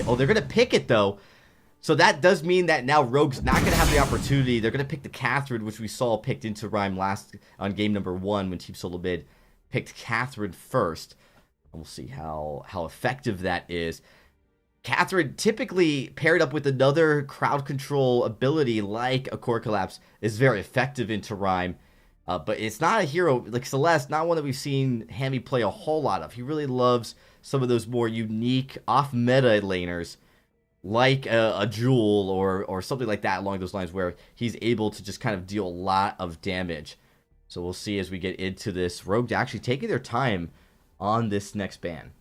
Oh, they're going to pick it, though. So that does mean that now Rogue's not going to have the opportunity. They're going to pick the Catherine, which we saw picked into Rhyme last on game number 1 when Team Solo Mid picked Catherine first. And we'll see how effective that is. Catherine, typically paired up with another crowd control ability like a Core Collapse, is very effective into Rhyme. But it's not a hero like Celeste, not one that we've seen Hammy play a whole lot of. He really loves some of those more unique off-meta laners like a Jewel or something like that along those lines where he's able to just kind of deal a lot of damage. So we'll see as we get into this. Rogue actually taking their time on this next ban.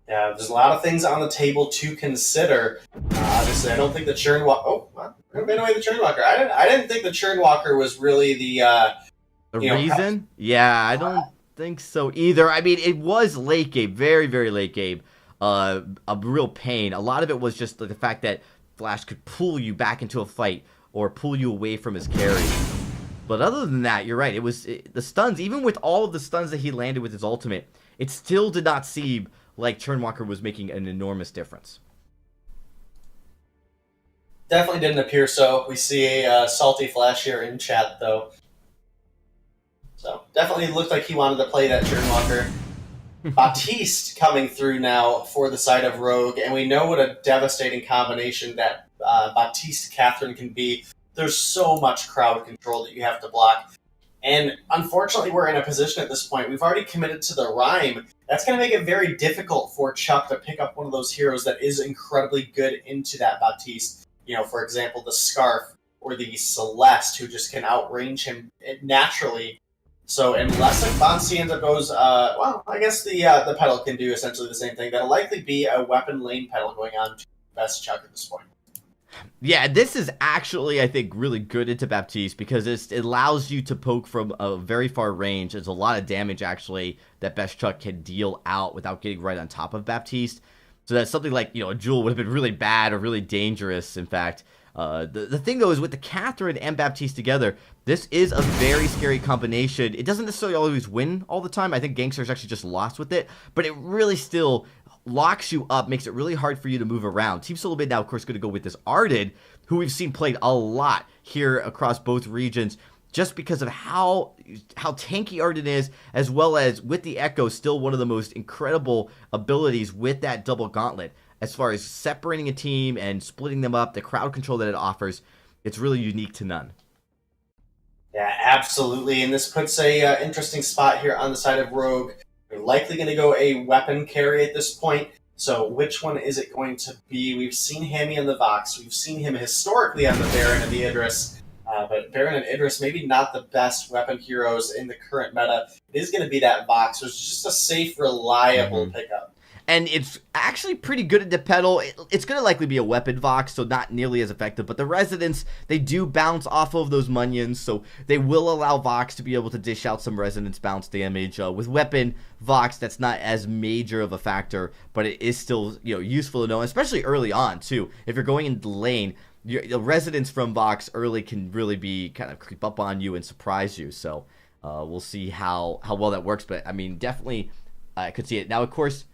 Yeah, there's a lot of things on the table to consider. Obviously, I don't think the Churn Walker... Oh, what? Who ran away the Churn Walker? I didn't think the Churn Walker was really the reason? Yeah, I don't think so either. I mean, it was late game. Very, very late game. A real pain. A lot of it was just the fact that Flash could pull you back into a fight or pull you away from his carry. But other than that, you're right. It was the stuns, even with all of the stuns that he landed with his ultimate, it still did not seem like Churnwalker was making an enormous difference. Definitely didn't appear so. We see a salty Flash here in chat, though. So definitely looked like he wanted to play that Churnwalker. Baptiste coming through now for the side of Rogue, and we know what a devastating combination that Baptiste Catherine can be. There's so much crowd control that you have to block. And unfortunately, we're in a position at this point. We've already committed to the Rhyme. That's going to make it very difficult for Chuck to pick up one of those heroes that is incredibly good into that Baptiste. You know, for example, the Scarf or the Celeste, who just can outrange him naturally. So unless if Bonsi ends up goes, well, I guess the pedal can do essentially the same thing. That'll likely be a weapon lane pedal going on to best Chuck at this point. Yeah, this is actually, I think, really good into Baptiste because it allows you to poke from a very far range. There's a lot of damage, actually, that Best Chuck can deal out without getting right on top of Baptiste. So that's something like, a Jewel would have been really bad or really dangerous, in fact. The thing, though, is with the Catherine and Baptiste together, this is a very scary combination. It doesn't necessarily always win all the time. I think Gangster's actually just lost with it, but it really still locks you up, makes it really hard for you to move around. Team Solo Mid now, of course, going to go with this Arden, who we've seen played a lot here across both regions, just because of how tanky Arden is, as well as with the Echo, still one of the most incredible abilities with that double gauntlet. As far as separating a team and splitting them up, the crowd control that it offers, it's really unique to none. Yeah, absolutely. And this puts a interesting spot here on the side of Rogue. They're likely going to go a weapon carry at this point. So which one is it going to be? We've seen Hammy on the Vox. We've seen him historically on the Baron and the Idris. But Baron and Idris, maybe not the best weapon heroes in the current meta. It is going to be that Vox, which is just a safe, reliable pickup. And it's actually pretty good at the pedal. It's going to likely be a weapon Vox, so not nearly as effective. But the Resonance, they do bounce off of those Munions, so they will allow Vox to be able to dish out some Resonance bounce damage. With weapon Vox, that's not as major of a factor, but it is still useful to know, especially early on, too. If you're going into the lane, the Resonance from Vox early can really be kind of creep up on you and surprise you. So we'll see how well that works. But, I mean, definitely I could see it. Now, of course,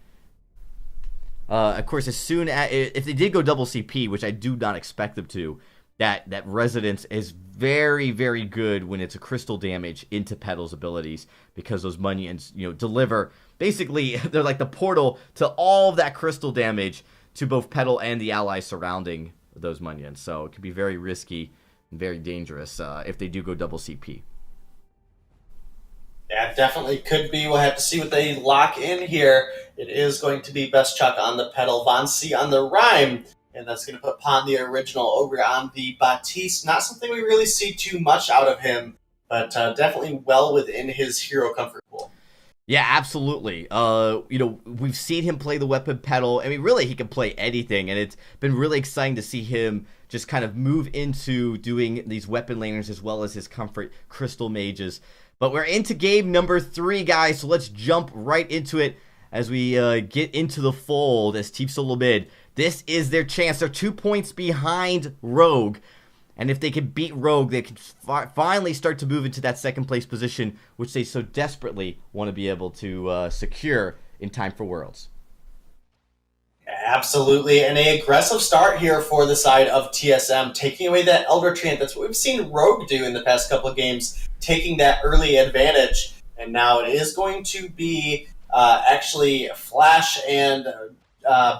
as soon as if they did go double CP, which I do not expect them to, that Resonance is very, very good when it's a crystal damage into Petal's abilities, because those Munions, deliver. Basically, they're like the portal to all of that crystal damage to both Petal and the allies surrounding those Munions. So it can be very risky and very dangerous if they do go double CP. Yeah, definitely could be. We'll have to see what they lock in here. It is going to be Best Chuck on the pedal, Von C on the Rhyme, and that's going to put Pon the original over on the Baptiste. Not something we really see too much out of him, but definitely well within his hero comfort pool. Yeah, absolutely. We've seen him play the weapon pedal. I mean, really, he can play anything, and it's been really exciting to see him just kind of move into doing these weapon laners as well as his comfort crystal mages. But we're into game number 3, guys, so let's jump right into it as we get into the fold as Team Solo Mid. This is their chance. They're 2 points behind Rogue. And if they can beat Rogue, they can finally start to move into that second place position, which they so desperately want to be able to secure in time for Worlds. Absolutely, and an aggressive start here for the side of TSM, taking away that Elder Treant. That's what we've seen Rogue do in the past couple of games, taking that early advantage. And now it is going to be actually Flash and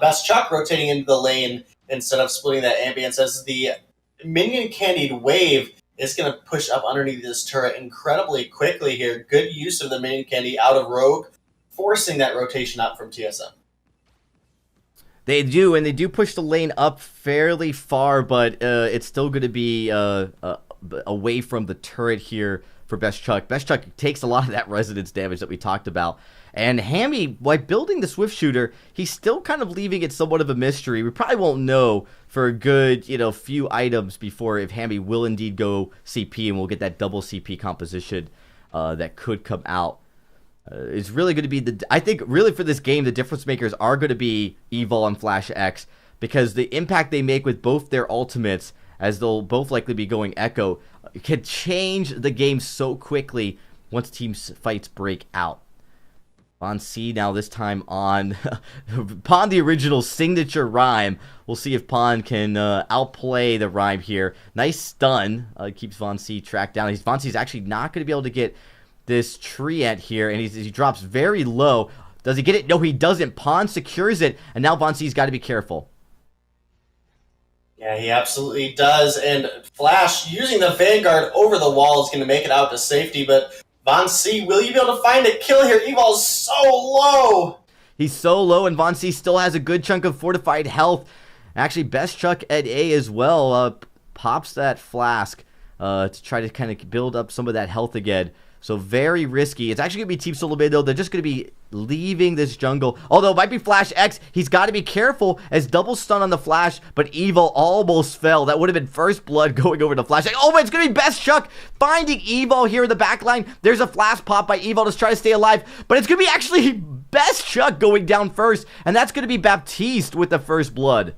Best Chuck rotating into the lane instead of splitting that ambience, as the minion candied wave is going to push up underneath this turret incredibly quickly here. Good use of the minion candy out of Rogue, forcing that rotation up from TSM. They do, and they do push the lane up fairly far, but it's still going to be away from the turret here for Best Chuck. Best Chuck takes a lot of that resonance damage that we talked about. And Hammy, by building the Swift Shooter, he's still kind of leaving it somewhat of a mystery. We probably won't know for a good, few items before if Hammy will indeed go CP, and we'll get that double CP composition that could come out. It's really going to be I think really for this game, the difference makers are going to be Evil and Flash X, because the impact they make with both their ultimates, as they'll both likely be going Echo, can change the game so quickly once team fights break out. Von C now this time on Pon, the original signature rhyme. We'll see if Pon can outplay the rhyme here. Nice stun. Keeps Von C tracked down. Von C is actually not going to be able to get this Treant here, and he drops very low. Does he get it? No, he doesn't. Pon secures it, and now Von C's got to be careful. Yeah, he absolutely does, and Flash using the Vanguard over the wall is going to make it out to safety, but Von C, will you be able to find a kill here? Evol's so low! He's so low, and Von C still has a good chunk of fortified health. Actually, Best Chuck at A as well pops that flask to try to kind of build up some of that health again. So very risky. It's actually going to be Team Solo Mid, though. They're just going to be leaving this jungle. Although it might be Flash X. He's got to be careful as double stun on the Flash, but Evil almost fell. That would have been first blood going over to Flash X. Oh, but it's going to be Best Chuck finding Evil here in the back line. There's a flash pop by Evil to try to stay alive, but it's going to be actually Best Chuck going down first, and that's going to be Baptiste with the first blood.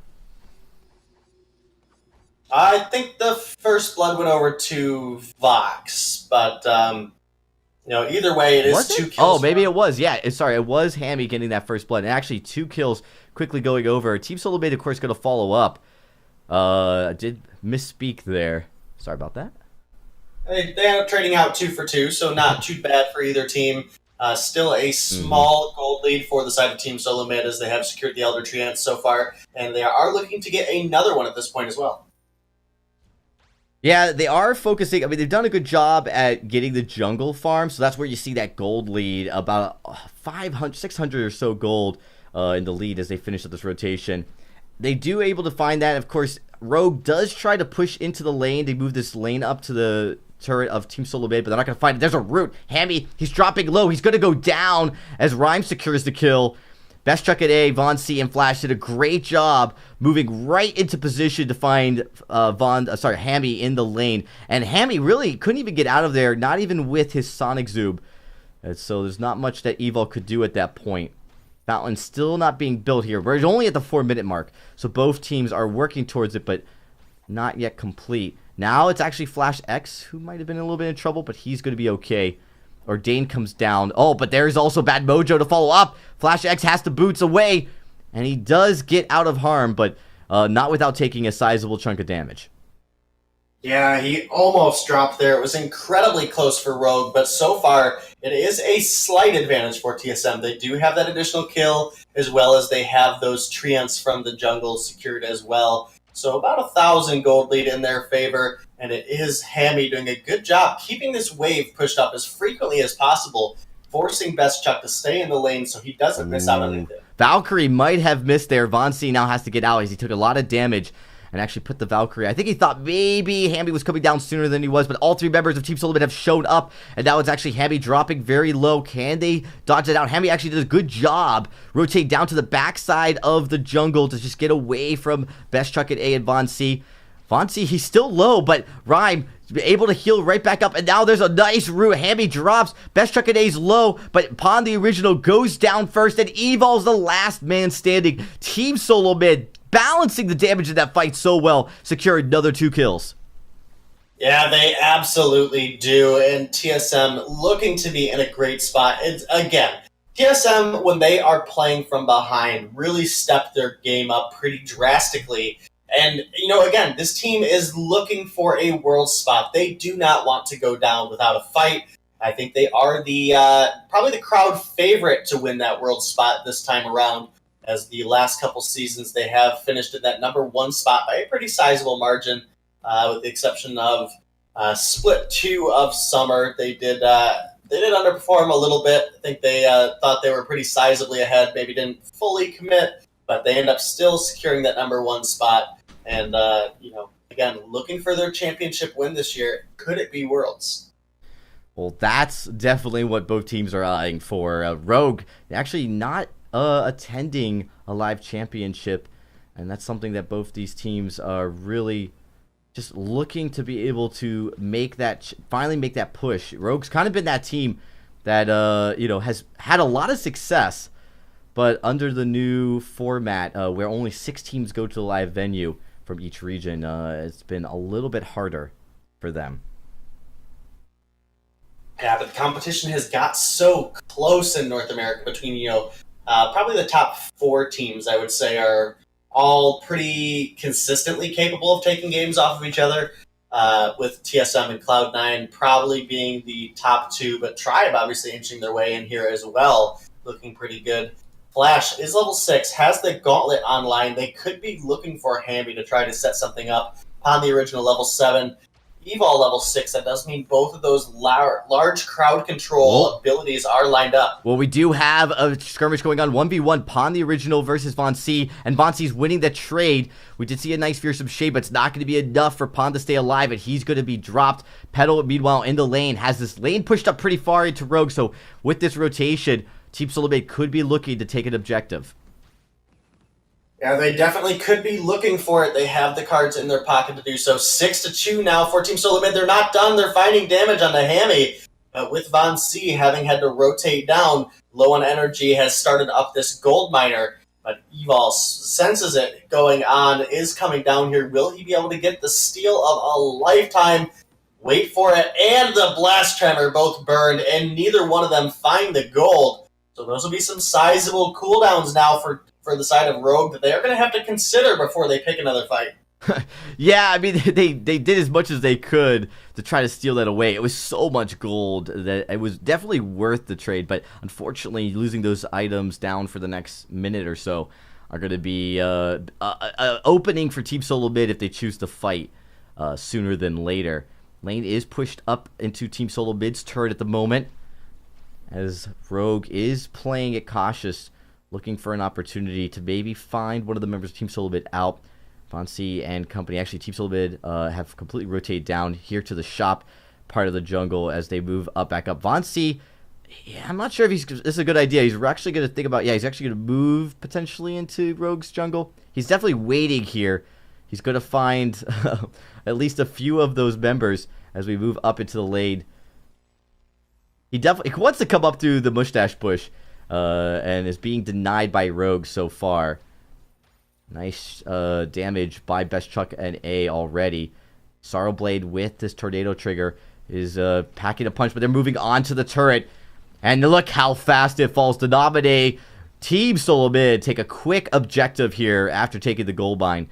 I think the first blood went over to Vox, but either way, it is 2 kills. Oh, maybe it was. Yeah, sorry, it was Hammy getting that first blood. And actually, 2 kills quickly going over. Team Solo Mid, of course, going to follow up. I did misspeak there. Sorry about that. They end up trading out 2 for 2, so not too bad for either team. Still a small gold lead for the side of Team Solo Mid, as they have secured the Elder Treant so far, and they are looking to get another one at this point as well. Yeah, they are focusing. I mean, they've done a good job at getting the jungle farm, so that's where you see that gold lead, about 500, 600 or so gold in the lead as they finish up this rotation. They do able to find that. Of course, Rogue does try to push into the lane. They move this lane up to the turret of Team Solo Mid, but they're not going to find it. There's a root. Hammy, he's dropping low. He's going to go down as Rhyme secures the kill. Best Chuck at A, Von C, and Flash did a great job moving right into position to find Hammy in the lane. And Hammy really couldn't even get out of there, not even with his Sonic Zoom. And so there's not much that Evil could do at that point. Fountain still not being built here. We're only at the 4-minute mark, so both teams are working towards it, but not yet complete. Now it's actually Flash X, who might have been a little bit in trouble, but he's going to be okay. Ordain comes down. Oh, but there's also Bad Mojo to follow up. Flash X has to boots away, and he does get out of harm, but not without taking a sizable chunk of damage. Yeah, he almost dropped there. It was incredibly close for Rogue, but so far it is a slight advantage for TSM. They do have that additional kill, as well as they have those treants from the jungle secured as well. So about 1,000 gold lead in their favor, and it is Hammy doing a good job keeping this wave pushed up as frequently as possible, forcing Best Chuck to stay in the lane so he doesn't miss out on anything. Valkyrie might have missed there. Von C now has to get out as he took a lot of damage and actually put the Valkyrie. I think he thought maybe Hammy was coming down sooner than he was, but all 3 members of Team Solo Mid have shown up, and that was actually Hammy dropping very low. Can they dodge it out? Hammy actually did a good job. Rotate down to the backside of the jungle to just get away from Best Chuck at A and Von C. Von C, he's still low, but Rhyme able to heal right back up, and now there's a nice root. Hammy drops. Best Chuck at A's low, but Pon the original goes down first, and Evol's the last man standing. Team Solo Mid balancing the damage in that fight so well, secured another 2 kills. Yeah, they absolutely do, and TSM looking to be in a great spot. It's, again, TSM, when they are playing from behind, really stepped their game up pretty drastically. And, again, this team is looking for a world spot. They do not want to go down without a fight. I think they are the probably the crowd favorite to win that world spot this time around, as the last couple seasons they have finished in that number one spot by a pretty sizable margin, with the exception of split 2 of summer. They did underperform a little bit. I think they thought they were pretty sizably ahead, maybe didn't fully commit, but they end up still securing that number one spot. And, again, looking for their championship win this year. Could it be Worlds? Well, that's definitely what both teams are eyeing for. Rogue actually not attending a live championship, and that's something that both these teams are really just looking to be able to make that finally make that push. Rogue's kind of been that team that has had a lot of success, but under the new format where only 6 teams go to the live venue from each region, it's been a little bit harder for them. Yeah, but the competition has got so close in North America between, probably the top 4 teams, I would say, are all pretty consistently capable of taking games off of each other, with TSM and Cloud9 probably being the top 2, but Tribe obviously inching their way in here as well, looking pretty good. Flash is level 6, has the Gauntlet online. They could be looking for a Hamby to try to set something up upon the original level 7. Evol level 6, that does mean both of those large crowd control abilities are lined up. Well, we do have a skirmish going on, 1v1, Pawn the Original versus Von C, and Von C's winning the trade. We did see a nice fearsome shade, but it's not going to be enough for Pawn to stay alive, and he's going to be dropped. Petal, meanwhile, in the lane, has this lane pushed up pretty far into Rogue, so with this rotation, Team Solomid could be looking to take an objective. Yeah, they definitely could be looking for it. They have the cards in their pocket to do so. 6-2 now for Team Solomid. They're not done. They're finding damage on the Hammy. With Von C having had to rotate down, low on energy, has started up this gold miner. But Evol senses it going on, is coming down here. Will he be able to get the steal of a lifetime? Wait for it. And the Blast Tremor both burned, and neither one of them find the gold. So those will be some sizable cooldowns now for the side of Rogue that they are going to have to consider before they pick another fight. Yeah, I mean, they did as much as they could to try to steal that away. It was so much gold that it was definitely worth the trade, but unfortunately, losing those items down for the next minute or so are going to be an opening for Team Solomid if they choose to fight sooner than later. Lane is pushed up into Team Solomid's turret at the moment, as Rogue is playing it cautious, looking for an opportunity to maybe find one of the members of Team Solomid out. Von C and company, actually Team Solomid have completely rotated down here to the shop part of the jungle as they move back up. Von C, yeah, I'm not sure if this is a good idea. He's actually going to think about, he's actually going to move potentially into Rogue's jungle. He's definitely waiting here. He's going to find at least a few of those members as we move up into the lane. He definitely wants to come up through the mustache bush, and is being denied by Rogue so far. Nice damage by Best Chuck and A already. Sorrowblade with this tornado trigger is packing a punch, but they're moving on to the turret. And look how fast it falls to nominate. Team Solomid take a quick objective here after taking the gold mine,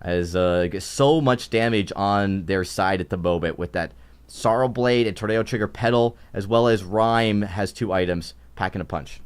as get so much damage on their side at the moment with that Sorrowblade and tornado trigger Petal, as well as Rhyme has 2 items, packing a punch.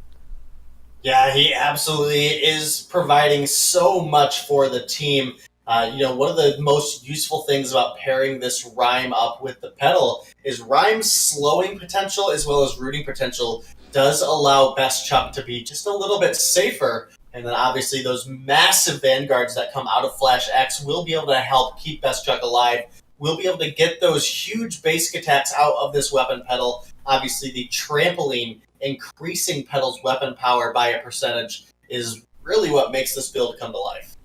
Yeah, he absolutely is providing so much for the team. One of the most useful things about pairing this Rhyme up with the Petal is Rhyme's slowing potential as well as rooting potential does allow Best Chuck to be just a little bit safer. And then obviously those massive vanguards that come out of Flash X will be able to help keep Best Chuck alive. We'll be able to get those huge basic attacks out of this weapon Petal. Obviously the trampoline increasing Petal's weapon power by a percentage is really what makes this build come to life.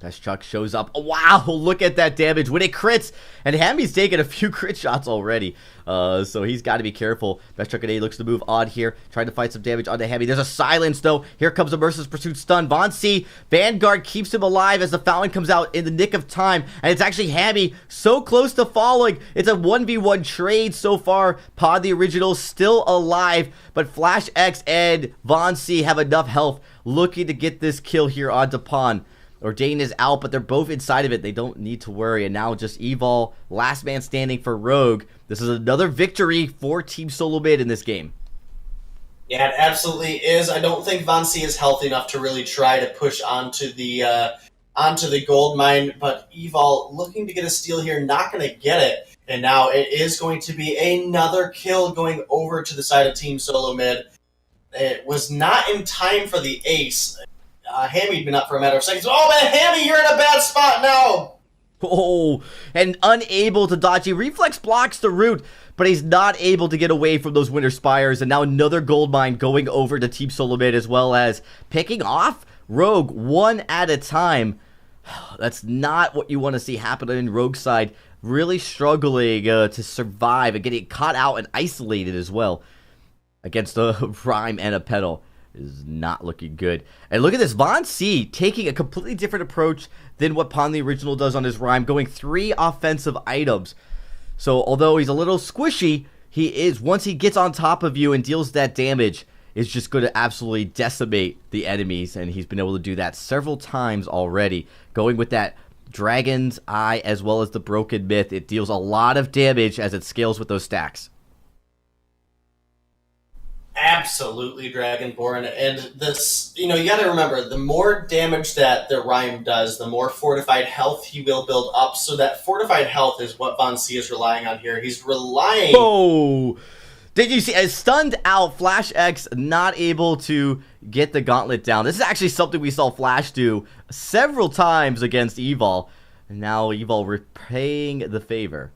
Best Chuck shows up. Oh, wow, look at that damage when it crits. And Hammy's taken a few crit shots already. So he's got to be careful. Best Chuck A looks to move on here, trying to fight some damage onto Hammy. There's a silence, though. Here comes a Merciless Pursuit stun. Von C, Vanguard keeps him alive as the Fountain comes out in the nick of time. And it's actually Hammy so close to falling. It's a 1v1 trade so far. Pod the Original still alive, but Flash X and Von C have enough health looking to get this kill here onto Pawn. Ordain is out, but they're both inside of it. They don't need to worry. And now just Evol, last man standing for Rogue. This is another victory for Team Solo Mid in this game. Yeah, it absolutely is. I don't think Von C is healthy enough to really try to push onto the gold mine, but Evol looking to get a steal here, not going to get it. And now it is going to be another kill going over to the side of Team Solo Mid. It was not in time for the ace. Hammy'd been up for a matter of seconds. Oh, man, Hammy, you're in a bad spot now! Oh, and unable to dodge. He reflex blocks the root, but he's not able to get away from those Winter Spires. And now another gold mine going over to Team Solo Mid, as well as picking off Rogue one at a time. That's not what you want to see happen in Rogue's side. Really struggling to survive and getting caught out and isolated as well against a Rhyme and a Petal. Is not looking good. And look at this, Von C taking a completely different approach than what Pawn the Original does on his Rhyme, going 3 offensive items. So although he's a little squishy, he is, once he gets on top of you and deals that damage, is just going to absolutely decimate the enemies, and he's been able to do that several times already. Going with that Dragon's Eye as well as the Broken Myth, it deals a lot of damage as it scales with those stacks. Absolutely, Dragonborn. And this, you gotta remember, the more damage that the Rhyme does, the more fortified health he will build up. So that fortified health is what Von C is relying on here. He's relying... Oh! Did you see? As stunned out, Flash X not able to get the gauntlet down. This is actually something we saw Flash do several times against Evol. And now Evol repaying the favor.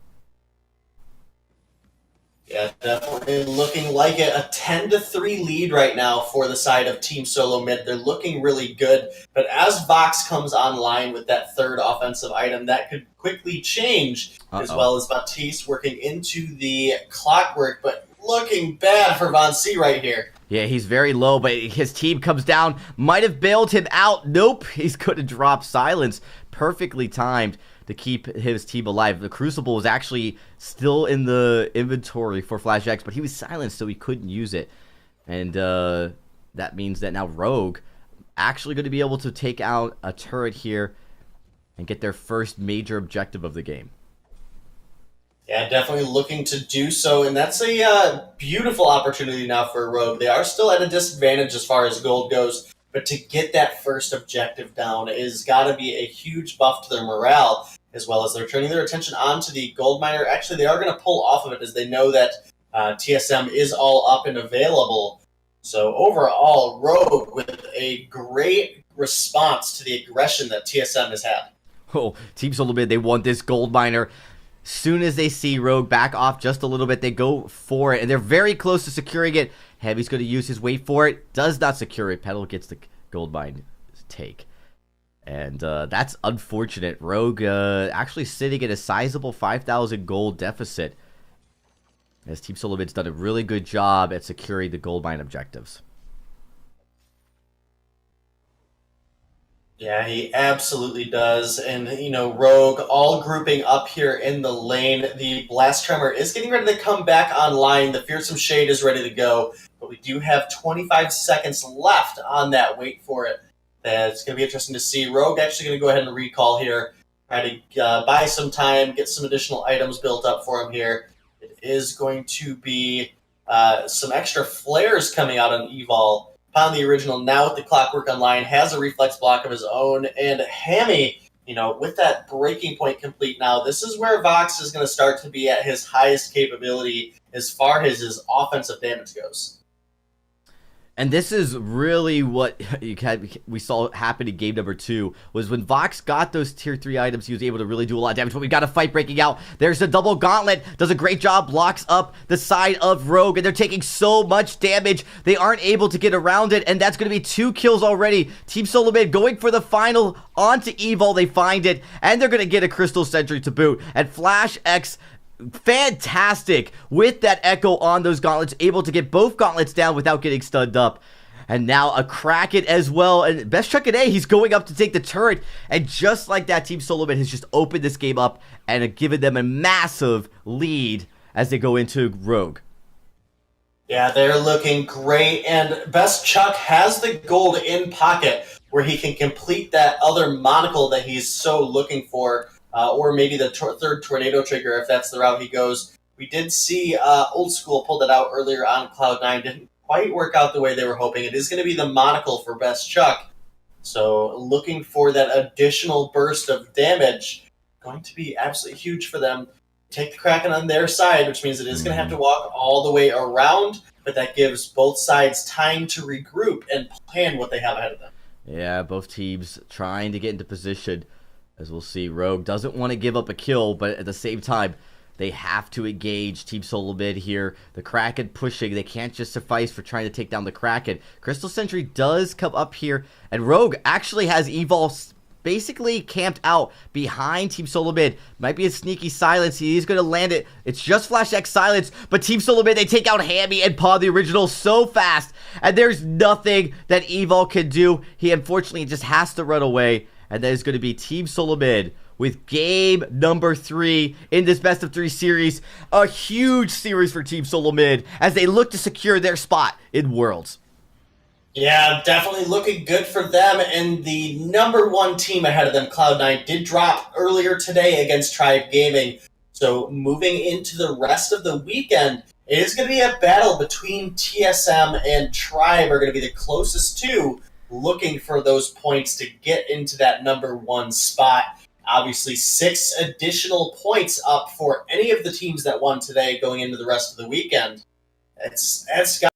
Yeah, definitely looking like it. A 10-3 lead right now for the side of Team Solo Mid. They're looking really good. But as Vox comes online with that third offensive item, that could quickly change, as well as Baptiste working into the clockwork. But looking bad for Von C right here. Yeah, he's very low, but his team comes down. Might have bailed him out. Nope, he's going to drop Silence. Perfectly timed to keep his team alive. The Crucible was actually still in the inventory for Flash X, but he was silenced, so he couldn't use it. And that means that now Rogue actually going to be able to take out a turret here and get their first major objective of the game. Yeah, definitely looking to do so, and that's a beautiful opportunity now for Rogue. They are still at a disadvantage as far as gold goes, but to get that first objective down is got to be a huge buff to their morale, as well as they're turning their attention onto the gold miner. Actually, they are going to pull off of it as they know that TSM is all up and available. So overall, Rogue with a great response to the aggression that TSM has had. Oh, Team Solo Mid, they want this gold miner. Soon as they see Rogue back off just a little bit, they go for it, and they're very close to securing it. Heavy's going to use his weight for it. Does not secure it. Petal gets the gold mine take. And that's unfortunate. Rogue actually sitting at a sizable 5,000 gold deficit, as Team Solo Mid's done a really good job at securing the gold mine objectives. Yeah, he absolutely does. And, Rogue all grouping up here in the lane. The Blast Tremor is getting ready to come back online. The Fearsome Shade is ready to go. But we do have 25 seconds left on that. Wait for it. It's going to be interesting to see. Rogue actually going to go ahead and recall here. Try to buy some time, get some additional items built up for him here. It is going to be some extra flares coming out on Evol. Upon the Original, now with the Clockwork online, has a reflex block of his own. And Hammy, with that breaking point complete now, this is where Vox is going to start to be at his highest capability as far as his offensive damage goes. And this is really what we saw happen in game number 2, was when Vox got those tier 3 items, he was able to really do a lot of damage. But we've got a fight breaking out. There's a double gauntlet, does a great job, blocks up the side of Rogue, and they're taking so much damage, they aren't able to get around it, and that's going to be 2 kills already. Team Solo Mid going for the final onto Evil, they find it, and they're going to get a Crystal Sentry to boot. And Flash X, fantastic with that echo on those gauntlets, able to get both gauntlets down without getting stunned up. And now a Kraken as well, and Best Chuck and A, he's going up to take the turret, and just like that, Team Solomon has just opened this game up and given them a massive lead as they go into Rogue. Yeah, they're looking great, and Best Chuck has the gold in pocket where he can complete that other monocle that he's so looking for. Or maybe the third tornado trigger if that's the route he goes. We did see Old School pull that out earlier on Cloud9. Didn't quite work out the way they were hoping. It is going to be the monocle for Best Chuck. So looking for that additional burst of damage. Going to be absolutely huge for them. Take the Kraken on their side, which means it is going to have to walk all the way around. But that gives both sides time to regroup and plan what they have ahead of them. Yeah, both teams trying to get into position. As we'll see, Rogue doesn't want to give up a kill, but at the same time, they have to engage Team Solo Mid here. The Kraken pushing. They can't just suffice for trying to take down the Kraken. Crystal Sentry does come up here, and Rogue actually has Evol basically camped out behind Team Solo Mid. Might be a sneaky silence. He's going to land it. It's just Flash X silence, but Team Solo Mid, they take out Hammy and Paw the original so fast, and there's nothing that Evol can do. He unfortunately just has to run away. And that is going to be Team Solo Mid with game number 3 in this best of 3 series. A huge series for Team Solo Mid as they look to secure their spot in Worlds. Yeah, definitely looking good for them. And the number 1 team ahead of them, Cloud9, did drop earlier today against Tribe Gaming. So moving into the rest of the weekend, it is going to be a battle between TSM and Tribe are going to be the closest two, looking for those points to get into that number 1 spot. Obviously, 6 additional points up for any of the teams that won today going into the rest of the weekend. It's got